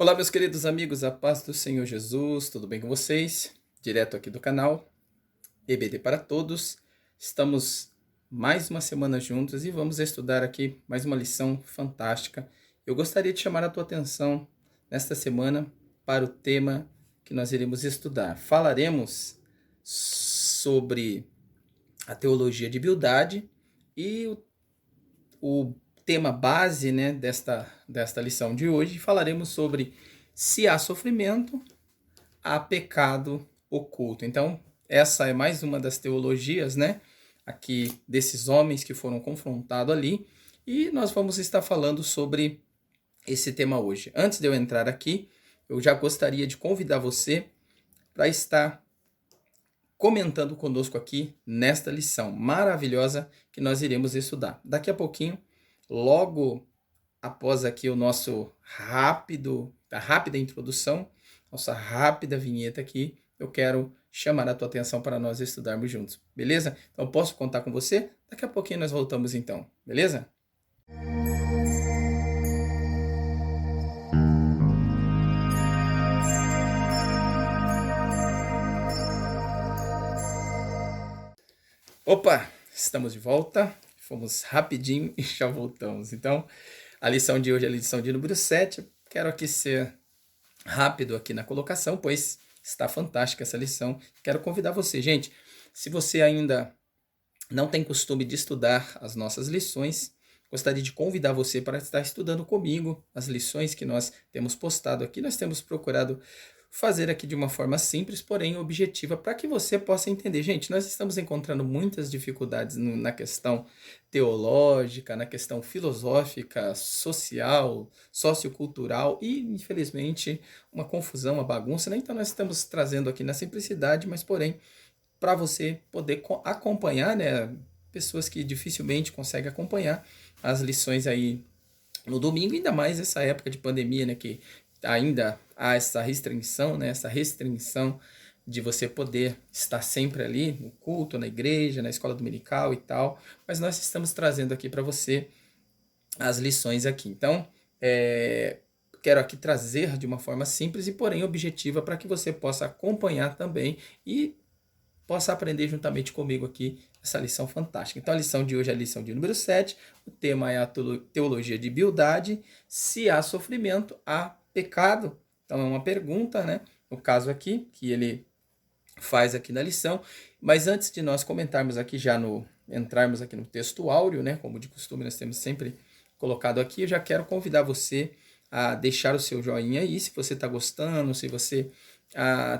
Olá, meus queridos amigos, a paz do Senhor Jesus, tudo bem com vocês? Direto aqui do canal EBD para Todos. Estamos mais uma semana juntos e vamos estudar aqui mais uma lição fantástica. Eu gostaria de chamar a tua atenção nesta semana para o tema que nós iremos estudar. Falaremos sobre a teologia de Bildade e o tema base, né, desta lição de hoje. Falaremos sobre se há sofrimento, há pecado oculto. Então, essa é mais uma das teologias, né, aqui desses homens que foram confrontados ali, e nós vamos estar falando sobre esse tema hoje. Antes de eu entrar aqui, eu já gostaria de convidar você para estar comentando conosco aqui nesta lição maravilhosa que nós iremos estudar. Daqui a pouquinho, logo após aqui o nosso a rápida introdução, nossa rápida vinheta aqui, eu quero chamar a tua atenção para nós estudarmos juntos, beleza? Então posso contar com você? Daqui a pouquinho nós voltamos então, beleza? Opa, estamos de volta, fomos rapidinho e já voltamos. Então, a lição de hoje é a lição de número 7. Quero aqui ser rápido aqui na colocação, pois está fantástica essa lição. Quero convidar você, gente, se você ainda não tem costume de estudar as nossas lições, gostaria de convidar você para estar estudando comigo as lições que nós temos postado aqui. Nós temos procurado fazer aqui de uma forma simples, porém objetiva, para que você possa entender. Gente, nós estamos encontrando muitas dificuldades na questão teológica, na questão filosófica, social, sociocultural e, infelizmente, uma confusão, uma bagunça, né? Então nós estamos trazendo aqui na simplicidade, mas porém, para você poder acompanhar, né? Pessoas que dificilmente conseguem acompanhar as lições aí no domingo, ainda mais essa época de pandemia, né, que ainda há essa restrição, né, essa restrição de você poder estar sempre ali no culto, na igreja, na escola dominical e tal, mas nós estamos trazendo aqui para você as lições aqui. Então, quero aqui trazer de uma forma simples e porém objetiva para que você possa acompanhar também e possa aprender juntamente comigo aqui essa lição fantástica. Então, a lição de hoje é a lição de número 7. O tema é a teologia de Bildade. Se há sofrimento, há pecado. Então, é uma pergunta, né? No caso aqui, que ele faz aqui na lição. Mas antes de nós comentarmos aqui entrarmos aqui no texto áureo, né? Como de costume nós temos sempre colocado aqui, eu já quero convidar você a deixar o seu joinha aí, se você está gostando, se você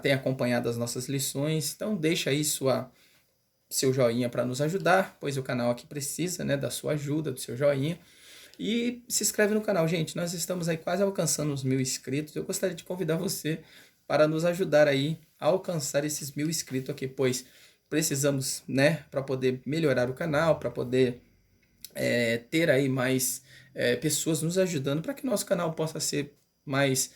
tem acompanhado as nossas lições. Então deixa aí seu joinha para nos ajudar, pois o canal aqui precisa, né, da sua ajuda, do seu joinha. E se inscreve no canal, gente. Nós estamos aí quase alcançando os 1.000 inscritos. Eu gostaria de convidar você para nos ajudar aí a alcançar esses 1.000 inscritos aqui, pois precisamos, né, para poder melhorar o canal, para poder ter aí mais pessoas nos ajudando para que nosso canal possa ser mais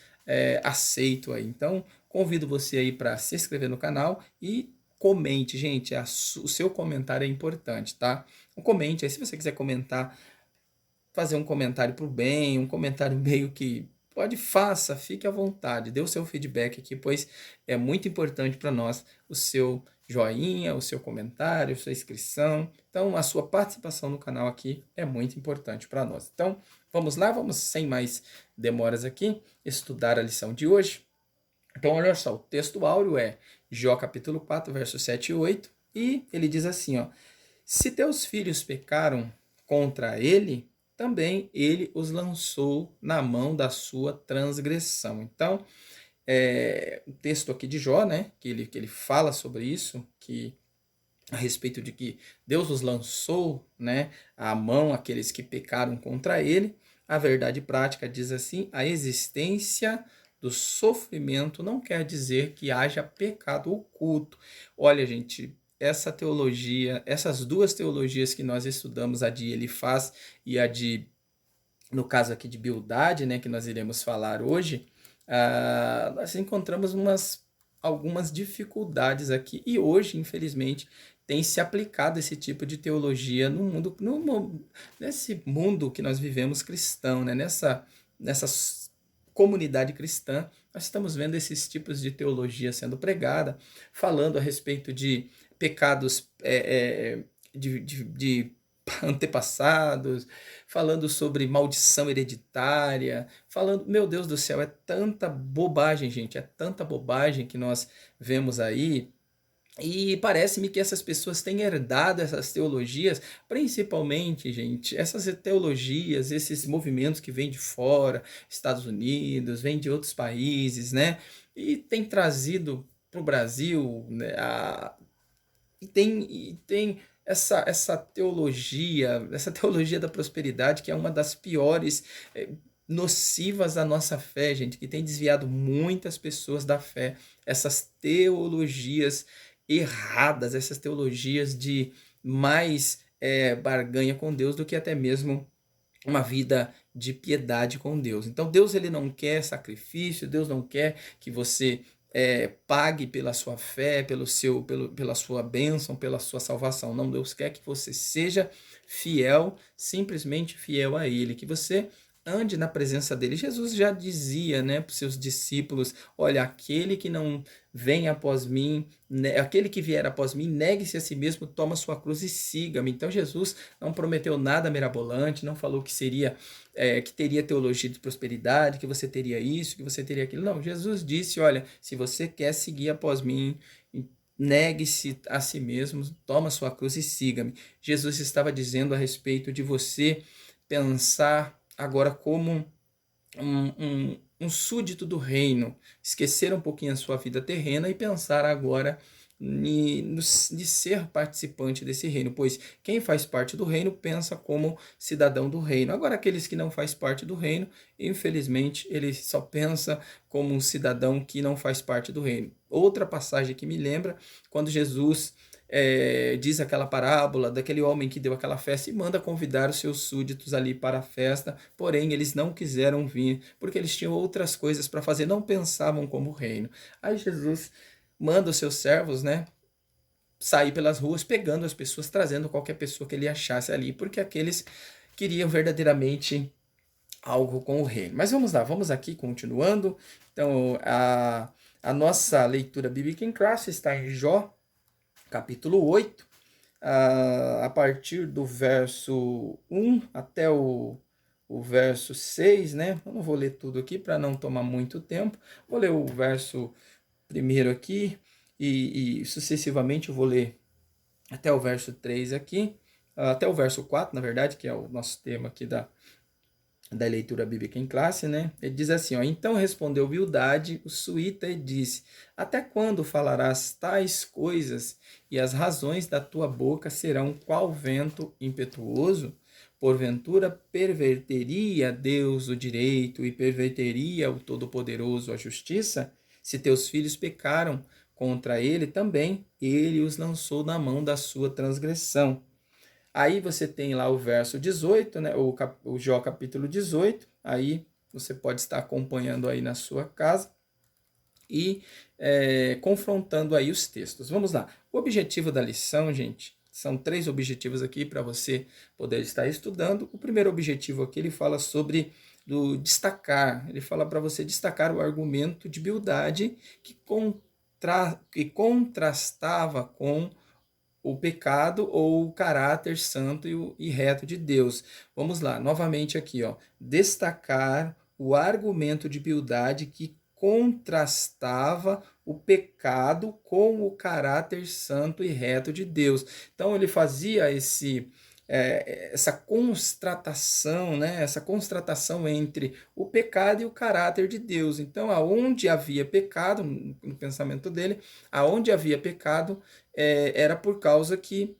aceito aí. Então, convido você aí para se inscrever no canal e comente, gente. O seu comentário é importante, tá? Comente aí, se você quiser comentar, fazer um comentário pro bem, um comentário meio que faça, fique à vontade, dê o seu feedback aqui, pois é muito importante para nós o seu joinha, o seu comentário, a sua inscrição. Então, a sua participação no canal aqui é muito importante para nós. Então, vamos lá, vamos sem mais demoras aqui, estudar a lição de hoje. Então, olha só, o texto áureo é Jó capítulo 4, versos 7 e 8, e ele diz assim, ó: se teus filhos pecaram contra ele, também ele os lançou na mão da sua transgressão. Então, o texto aqui de Jó, né, que ele fala sobre isso, que a respeito de que Deus os lançou, né, à mão aqueles que pecaram contra ele. A verdade prática diz assim: a existência do sofrimento não quer dizer que haja pecado oculto. Olha, gente, essa teologia, essas duas teologias que nós estudamos, a de Elifaz e a de, no caso aqui de Bildade, né, que nós iremos falar hoje, nós encontramos algumas dificuldades aqui, e hoje, infelizmente, tem se aplicado esse tipo de teologia no mundo, nesse mundo que nós vivemos cristão, né, nessa comunidade cristã, nós estamos vendo esses tipos de teologia sendo pregada, falando a respeito de pecados de antepassados, falando sobre maldição hereditária, falando, meu Deus do céu, é tanta bobagem, gente, é tanta bobagem que nós vemos aí. E parece-me que essas pessoas têm herdado essas teologias, principalmente, gente, essas teologias, esses movimentos que vêm de fora, Estados Unidos, vêm de outros países, né? E tem trazido para o Brasil, né, e tem essa teologia da prosperidade, que é uma das piores, nocivas à nossa fé, gente, que tem desviado muitas pessoas da fé. Essas teologias erradas, essas teologias de mais barganha com Deus do que até mesmo uma vida de piedade com Deus. Então Deus ele não quer sacrifício, Deus não quer que você pague pela sua fé, pela sua bênção, pela sua salvação. Não, Deus quer que você seja fiel, simplesmente fiel a Ele, que você ande na presença dele. Jesus já dizia, né, para os seus discípulos: olha, aquele que não vem após mim, né, aquele que vier após mim, negue-se a si mesmo, toma sua cruz e siga-me. Então Jesus não prometeu nada mirabolante, não falou que seria que teria teologia de prosperidade, que você teria isso, que você teria aquilo. Não, Jesus disse: olha, se você quer seguir após mim, negue-se a si mesmo, toma sua cruz e siga-me. Jesus estava dizendo a respeito de você pensar agora como um súdito do reino, esquecer um pouquinho a sua vida terrena e pensar agora de ser participante desse reino, pois quem faz parte do reino pensa como cidadão do reino. Agora, aqueles que não faz parte do reino, infelizmente, ele só pensa como um cidadão que não faz parte do reino. Outra passagem que me lembra, quando Jesus diz aquela parábola daquele homem que deu aquela festa e manda convidar os seus súditos ali para a festa, porém eles não quiseram vir, porque eles tinham outras coisas para fazer, não pensavam como reino. Aí Jesus manda os seus servos, né, sair pelas ruas pegando as pessoas, trazendo qualquer pessoa que ele achasse ali, porque aqueles queriam verdadeiramente algo com o reino. Mas vamos lá, vamos aqui continuando. Então, a nossa leitura bíblica em classe está em Jó, capítulo 8, a partir do verso 1 até o verso 6, né? Eu não vou ler tudo aqui para não tomar muito tempo. Vou ler o verso primeiro aqui e sucessivamente eu vou ler até o verso 3 aqui, até o verso 4, na verdade, que é o nosso tema aqui da leitura bíblica em classe, né? Ele diz assim, ó: então respondeu Bildade, o suíta, e disse: até quando falarás tais coisas, e as razões da tua boca serão qual vento impetuoso? Porventura perverteria Deus o direito e perverteria o Todo-Poderoso a justiça? Se teus filhos pecaram contra ele também, ele os lançou na mão da sua transgressão. Aí você tem lá o verso 18, né? O Jó capítulo 18. Aí você pode estar acompanhando aí na sua casa e confrontando aí os textos. Vamos lá. O objetivo da lição, gente, são 3 objetivos aqui para você poder estar estudando. O primeiro objetivo aqui, ele fala sobre do destacar. Ele fala para você destacar o argumento de Bildade que contrastava com o pecado ou o caráter santo e reto de Deus. Vamos lá, novamente aqui, ó, destacar o argumento de Bildade que contrastava o pecado com o caráter santo e reto de Deus. Então ele fazia essa constatação, né? Essa constatação entre o pecado e o caráter de Deus. Então, aonde havia pecado, no pensamento dele, aonde havia pecado, era por causa que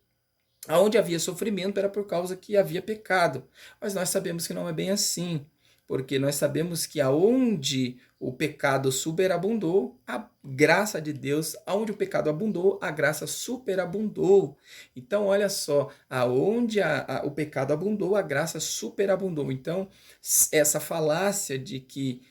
aonde havia sofrimento era por causa que havia pecado. Mas nós sabemos que não é bem assim, porque nós sabemos que aonde o pecado superabundou, a graça de Deus, aonde o pecado abundou, a graça superabundou. Então, olha só, aonde o pecado abundou, a graça superabundou. Então, essa falácia de que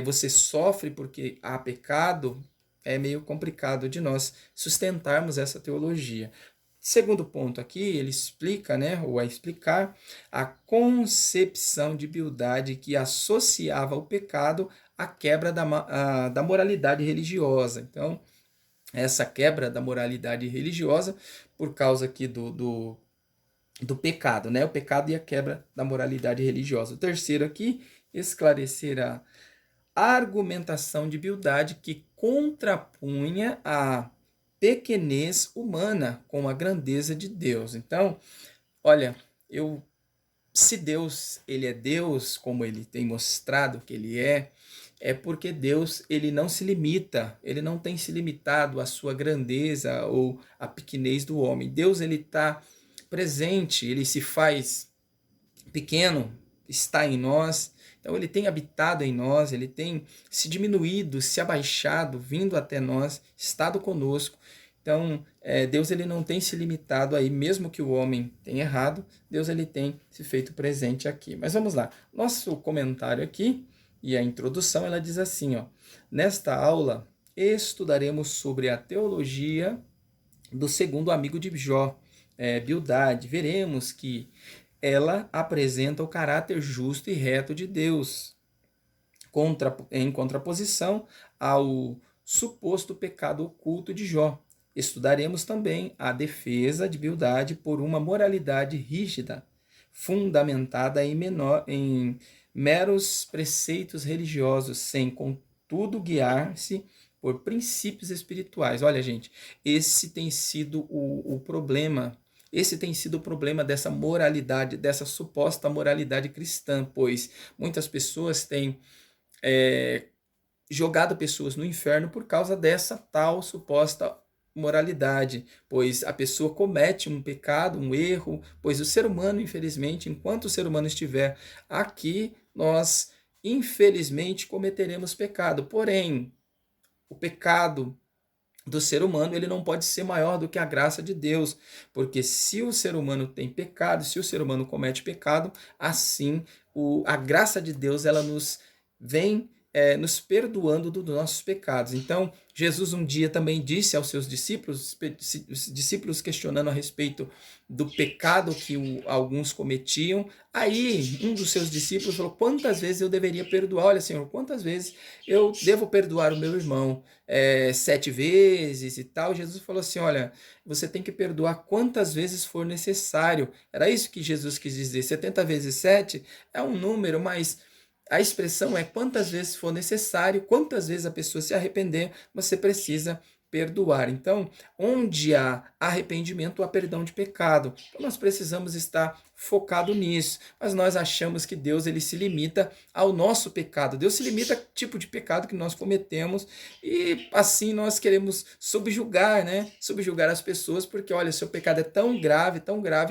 você sofre porque há pecado, é meio complicado de nós sustentarmos essa teologia. Segundo ponto aqui, ele explica, né, ou vai explicar a concepção de Bildade que associava o pecado a quebra da moralidade religiosa. Então, essa quebra da moralidade religiosa por causa aqui do pecado, né? O pecado e a quebra da moralidade religiosa. O terceiro aqui, esclarecer a argumentação de Bildade que contrapunha a pequenez humana com a grandeza de Deus. Então, olha, se Deus, ele é Deus, como ele tem mostrado que ele é porque Deus, ele não se limita, ele não tem se limitado à sua grandeza ou à pequenez do homem. Deus, ele está presente, ele se faz pequeno, está em nós, então ele tem habitado em nós, ele tem se diminuído, se abaixado, vindo até nós, estado conosco. Então, Deus ele não tem se limitado aí, mesmo que o homem tenha errado, Deus ele tem se feito presente aqui. Mas vamos lá, nosso comentário aqui e a introdução, ela diz assim, ó: nesta aula estudaremos sobre a teologia do segundo amigo de Jó, Bildade. Veremos que ela apresenta o caráter justo e reto de Deus, em contraposição ao suposto pecado oculto de Jó. Estudaremos também a defesa de Bildade por uma moralidade rígida, fundamentada em meros preceitos religiosos, sem, contudo, guiar-se por princípios espirituais. Olha, gente, esse tem sido o problema. Esse tem sido o problema dessa moralidade, dessa suposta moralidade cristã, pois muitas pessoas têm jogado pessoas no inferno por causa dessa tal suposta moralidade, pois a pessoa comete um pecado, um erro, pois o ser humano, infelizmente, enquanto o ser humano estiver aqui, nós, infelizmente, cometeremos pecado. Porém, o pecado do ser humano, ele não pode ser maior do que a graça de Deus, porque se o ser humano tem pecado, se o ser humano comete pecado, assim a graça de Deus, ela nos vem nos perdoando dos nossos pecados. Então, Jesus um dia também disse aos seus discípulos, os discípulos questionando a respeito do pecado que alguns cometiam. Aí, um dos seus discípulos falou: quantas vezes eu deveria perdoar? Olha, Senhor, quantas vezes eu devo perdoar o meu irmão? 7 vezes e tal. Jesus falou assim: olha, você tem que perdoar quantas vezes for necessário. Era isso que Jesus quis dizer. 70 vezes 7 é um número, mas a expressão é quantas vezes for necessário, quantas vezes a pessoa se arrepender, você precisa perdoar. Então, onde há arrependimento, há perdão de pecado. Então, nós precisamos estar focado nisso. Mas nós achamos que Deus ele se limita ao nosso pecado. Deus se limita ao tipo de pecado que nós cometemos e assim nós queremos subjugar, né? Subjugar as pessoas porque, olha, seu pecado é tão grave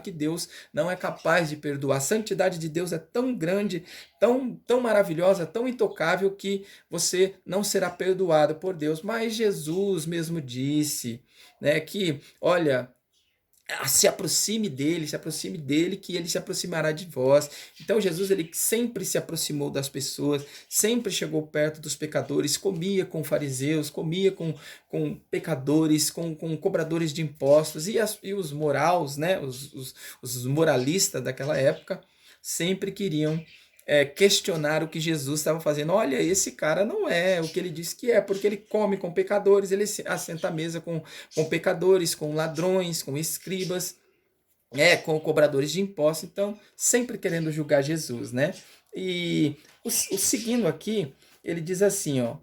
que Deus não é capaz de perdoar. A santidade de Deus é tão grande, tão maravilhosa, tão intocável que você não será perdoado por Deus. Mas Jesus mesmo disse, né, que, olha, se aproxime dele, que ele se aproximará de vós. Então Jesus ele sempre se aproximou das pessoas, sempre chegou perto dos pecadores, comia com fariseus, comia com pecadores, com cobradores de impostos, e os moraus, né, os moralistas daquela época, sempre queriam questionar o que Jesus estava fazendo. Olha, esse cara não é o que ele diz que é, porque ele come com pecadores, ele assenta à mesa com pecadores, com ladrões, com escribas, com cobradores de impostos. Então, sempre querendo julgar Jesus, né? E o seguindo aqui, ele diz assim, ó: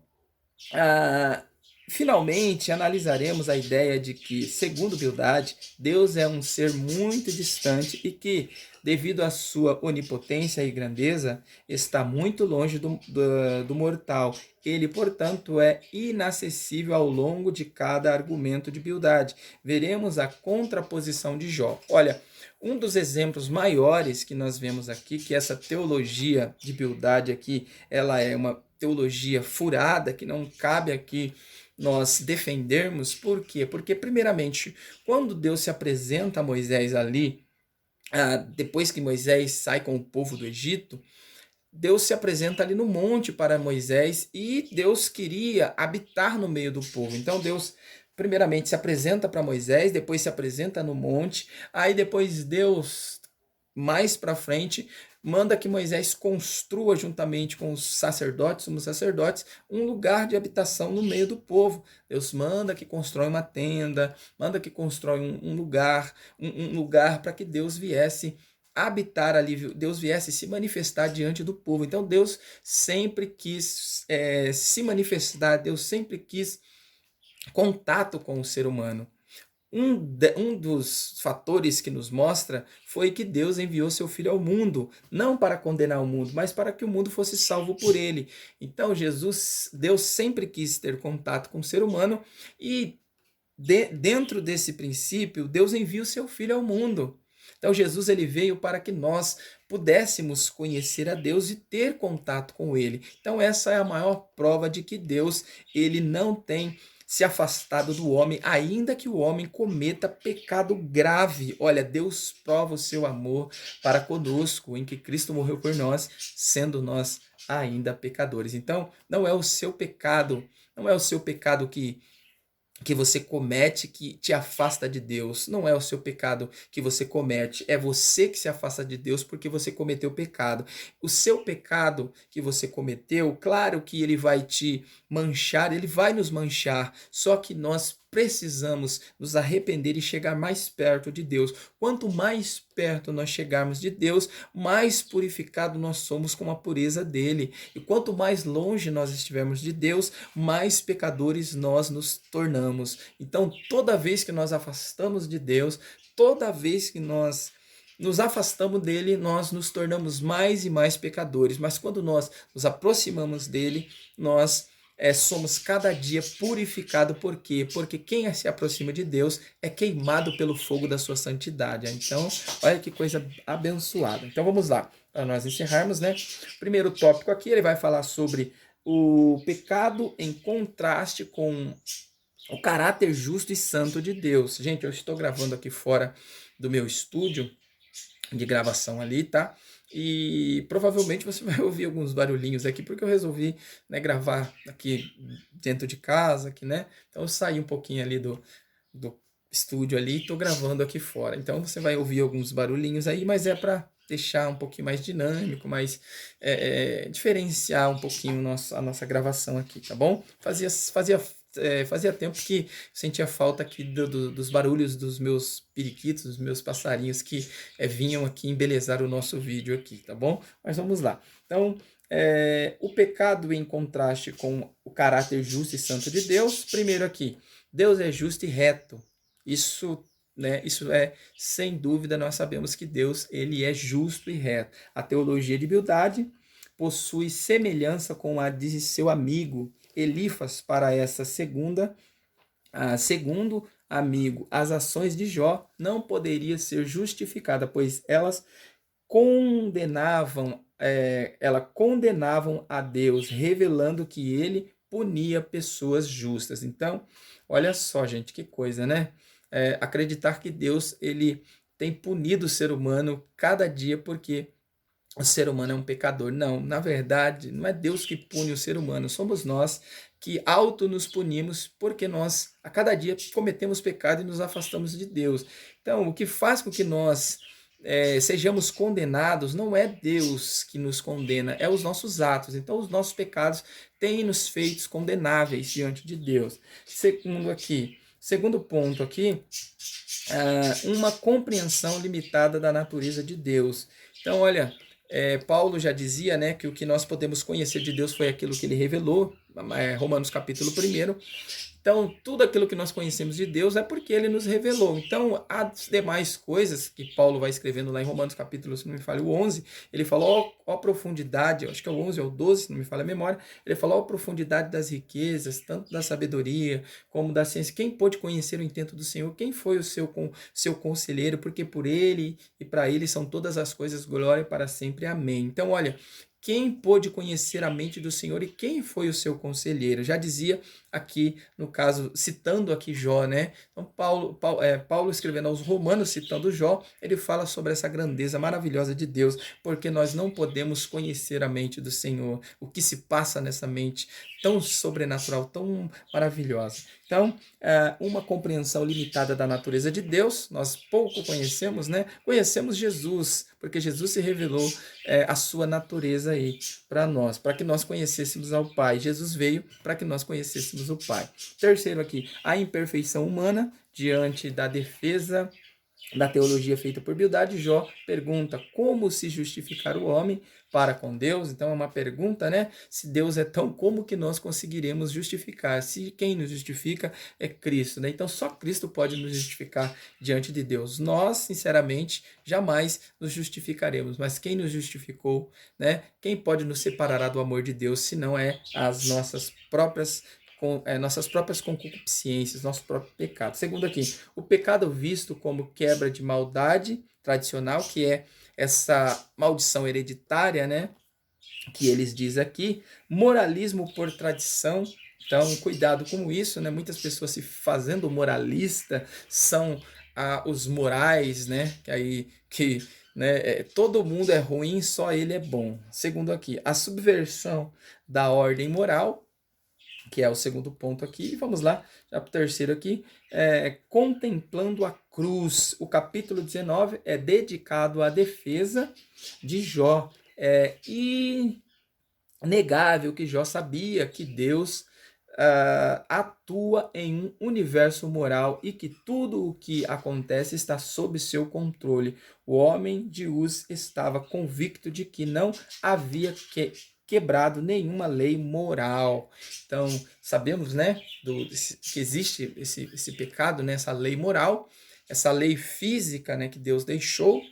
ah, finalmente, analisaremos a ideia de que, segundo Bildade, Deus é um ser muito distante e que, devido à sua onipotência e grandeza, está muito longe do mortal. Ele, portanto, é inacessível ao longo de cada argumento de Bildade. Veremos a contraposição de Jó. Olha, um dos exemplos maiores que nós vemos aqui, que essa teologia de Bildade aqui, ela é uma teologia furada, que não cabe aqui nós defendermos. Por quê? Porque, primeiramente, quando Deus se apresenta a Moisés ali, depois que Moisés sai com o povo do Egito, Deus se apresenta ali no monte para Moisés e Deus queria habitar no meio do povo. Então Deus primeiramente se apresenta para Moisés, depois se apresenta no monte, aí depois Deus mais para frente manda que Moisés construa juntamente com os sacerdotes, sumos sacerdotes, um lugar de habitação no meio do povo. Deus manda que constrói uma tenda, manda que constrói um lugar, um lugar para que Deus viesse habitar ali, Deus viesse se manifestar diante do povo. Então Deus sempre quis se manifestar, Deus sempre quis contato com o ser humano. Um dos fatores que nos mostra foi que Deus enviou seu Filho ao mundo, não para condenar o mundo, mas para que o mundo fosse salvo por ele. Então, Deus sempre quis ter contato com o ser humano e dentro desse princípio, Deus envia o seu Filho ao mundo. Então, Jesus ele veio para que nós pudéssemos conhecer a Deus e ter contato com ele. Então, essa é a maior prova de que Deus ele não tem se afastado do homem, ainda que o homem cometa pecado grave. Olha, Deus prova o seu amor para conosco, em que Cristo morreu por nós, sendo nós ainda pecadores. Então, não é o seu pecado, não é o seu pecado que você comete que te afasta de Deus. Não é o seu pecado que você comete, é você que se afasta de Deus porque você cometeu pecado. O seu pecado que você cometeu, claro que ele vai te manchar, ele vai nos manchar, só que nós precisamos nos arrepender e chegar mais perto de Deus. Quanto mais perto nós chegarmos de Deus, mais purificado nós somos com a pureza dele. E quanto mais longe nós estivermos de Deus, mais pecadores nós nos tornamos. Então, toda vez que nós afastamos de Deus, toda vez que nós nos afastamos dele, nós nos tornamos mais e mais pecadores. Mas quando nós nos aproximamos dele, nós somos cada dia purificados. Por quê? Porque quem se aproxima de Deus é queimado pelo fogo da sua santidade. Então, olha que coisa abençoada. Então, vamos lá, para nós encerrarmos, né? Primeiro tópico aqui, ele vai falar sobre o pecado em contraste com o caráter justo e santo de Deus. Gente, eu estou gravando aqui fora do meu estúdio de gravação ali, tá? E provavelmente você vai ouvir alguns barulhinhos aqui, porque eu resolvi, né, gravar aqui dentro de casa, aqui, né? Então eu saí um pouquinho ali do estúdio ali e estou gravando aqui fora. Então você vai ouvir alguns barulhinhos aí, mas é para deixar um pouquinho mais dinâmico, mais diferenciar um pouquinho a nossa gravação aqui, tá bom? Fazia tempo que sentia falta aqui dos barulhos dos meus periquitos, dos meus passarinhos que vinham aqui embelezar o nosso vídeo aqui, tá bom? Mas vamos lá. Então, o pecado em contraste com o caráter justo e santo de Deus. Primeiro aqui, Deus é justo e reto. Isso é, sem dúvida, nós sabemos que Deus ele é justo e reto. A teologia de Bildade possui semelhança com a de seu amigo Elifas para essa segundo amigo, as ações de Jó não poderiam ser justificadas, pois elas condenavam a Deus, revelando que ele punia pessoas justas. Então, olha só, gente, que coisa, né? Acreditar que Deus ele tem punido o ser humano cada dia porque o ser humano é um pecador. Não, na verdade, não é Deus que pune o ser humano, somos nós que auto nos punimos porque nós, a cada dia, cometemos pecado e nos afastamos de Deus. Então, o que faz com que nós sejamos condenados não é Deus que nos condena, é os nossos atos. Então, os nossos pecados têm nos feito condenáveis diante de Deus. Segundo ponto aqui, uma compreensão limitada da natureza de Deus. Então, olha, Paulo já dizia, né, que o que nós podemos conhecer de Deus foi aquilo que ele revelou, Romanos capítulo 1. Então, tudo aquilo que nós conhecemos de Deus é porque ele nos revelou. Então, as demais coisas que Paulo vai escrevendo lá em Romanos capítulo, se não me falha, o 11, ele falou, ó profundidade, acho que é o 11 ou o 12, se não me falha a memória, ele falou, ó profundidade das riquezas, tanto da sabedoria como da ciência. Quem pôde conhecer o intento do Senhor? Quem foi o seu conselheiro? Porque por ele e para ele são todas as coisas, glória para sempre. Amém. Então, olha, quem pôde conhecer a mente do Senhor e quem foi o seu conselheiro? Já dizia aqui, no caso, citando aqui Jó, né? Então, Paulo escrevendo aos Romanos, citando Jó, ele fala sobre essa grandeza maravilhosa de Deus, porque nós não podemos conhecer a mente do Senhor, o que se passa nessa mente tão sobrenatural, tão maravilhosa. Então, uma compreensão limitada da natureza de Deus, nós pouco conhecemos, né? Conhecemos Jesus, porque Jesus se revelou a sua natureza aí para nós, para que nós conhecêssemos ao Pai. Jesus veio para que nós conhecêssemos o Pai. Terceiro aqui, a imperfeição humana diante da defesa da teologia feita por Bildad. Jó pergunta como se justificar o homem para com Deus. Então é uma pergunta, né? Se Deus é tão, como que nós conseguiremos justificar? Se quem nos justifica é Cristo, né? Então só Cristo pode nos justificar diante de Deus. Nós, sinceramente, jamais nos justificaremos, mas quem nos justificou, né? Quem pode nos separar do amor de Deus se não é as nossas próprias concupiscências, nosso próprio pecado. Segundo aqui, o pecado visto como quebra de maldade tradicional, que é essa maldição hereditária, né? Que eles dizem aqui, moralismo por tradição. Então, cuidado com isso, né? Muitas pessoas se fazendo moralista são os morais, né? Né, todo mundo é ruim, só ele é bom. Segundo aqui, a subversão da ordem moral, que é o segundo ponto aqui. E vamos lá, já para o terceiro aqui, contemplando a cruz. O capítulo 19 é dedicado à defesa de Jó. É inegável que Jó sabia que Deus atua em um universo moral e que tudo o que acontece está sob seu controle. O homem de Uz estava convicto de que não havia quebrado nenhuma lei moral. Então, sabemos, né, que existe esse pecado, né, essa lei moral, essa lei física, né, que Deus deixou,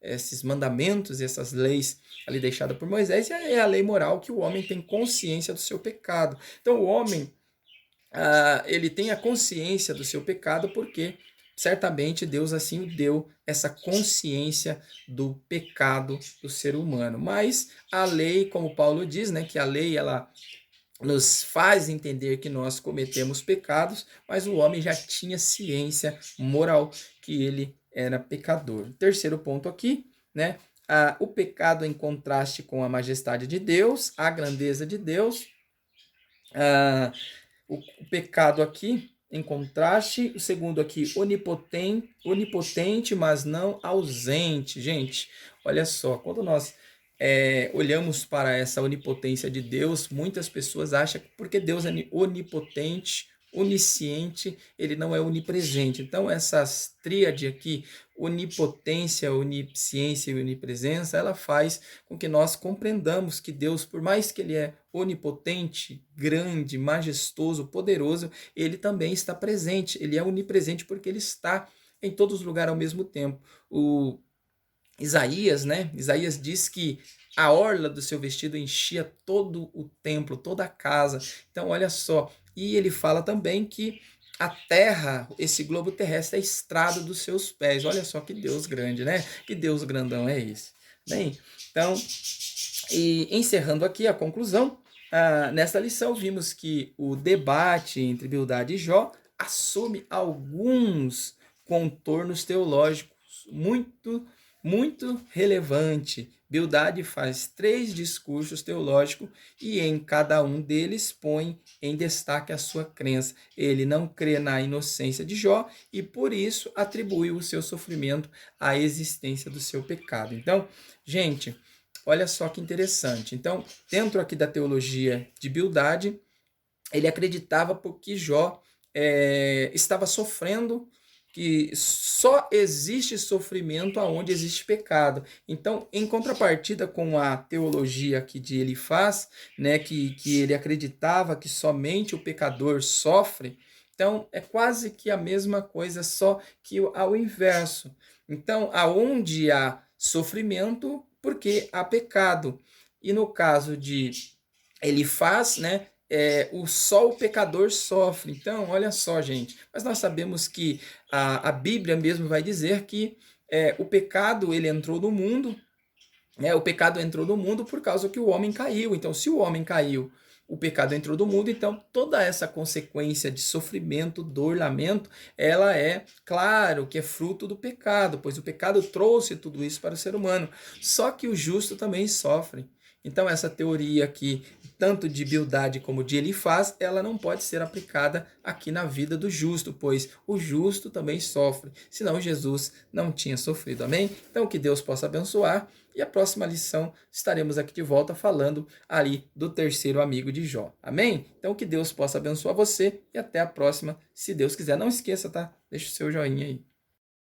esses mandamentos e essas leis ali deixadas por Moisés, e é a lei moral que o homem tem consciência do seu pecado. Então, o homem, ele tem a consciência do seu pecado porque certamente Deus assim o deu, essa consciência do pecado do ser humano. Mas a lei, como Paulo diz, né, que a lei ela nos faz entender que nós cometemos pecados, mas o homem já tinha ciência moral que ele era pecador. Terceiro ponto aqui, né, o pecado em contraste com a majestade de Deus, a grandeza de Deus. O pecado aqui em contraste, o segundo aqui, onipotente, mas não ausente. Gente, olha só, quando nós olhamos para essa onipotência de Deus, muitas pessoas acham que porque Deus é onipotente, onisciente, ele não é onipresente. Então, essas tríade aqui, onipotência, onisciência e onipresença, ela faz com que nós compreendamos que Deus, por mais que ele é onipotente, grande, majestoso, poderoso, ele também está presente. Ele é onipresente porque ele está em todos os lugares ao mesmo tempo. O Isaías, né? Isaías diz que a orla do seu vestido enchia todo o templo, toda a casa. Então, olha só. E ele fala também que a terra, esse globo terrestre, é a estrada dos seus pés. Olha só que Deus grande, né? Que Deus grandão é esse. Bem, então, e encerrando aqui a conclusão, nesta lição vimos que o debate entre Bildad e Jó assume alguns contornos teológicos muito relevante. Bildad faz 3 discursos teológicos e em cada um deles põe em destaque a sua crença. Ele não crê na inocência de Jó e por isso atribui o seu sofrimento à existência do seu pecado. Então, gente, olha só que interessante. Então, dentro aqui da teologia de Bildad, ele acreditava porque Jó estava sofrendo, que só existe sofrimento aonde existe pecado. Então, em contrapartida com a teologia que ele faz, né, que ele acreditava que somente o pecador sofre, então é quase que a mesma coisa, só que ao inverso. Então, aonde há sofrimento, porque há pecado. E no caso de ele faz, né, só o pecador sofre. Então, olha só, gente. Mas nós sabemos que a Bíblia mesmo vai dizer que o pecado ele entrou no mundo. O pecado entrou no mundo por causa que o homem caiu. Então, se o homem caiu, o pecado entrou no mundo, então toda essa consequência de sofrimento, dor, lamento, ela é, claro, que é fruto do pecado, pois o pecado trouxe tudo isso para o ser humano. Só que o justo também sofre. Então, essa teoria aqui, tanto de Bildade como de Elifaz, ela não pode ser aplicada aqui na vida do justo, pois o justo também sofre, senão Jesus não tinha sofrido. Amém? Então, que Deus possa abençoar. E a próxima lição estaremos aqui de volta falando ali do terceiro amigo de Jó. Amém? Então, que Deus possa abençoar você e até a próxima, se Deus quiser. Não esqueça, tá? Deixa o seu joinha aí.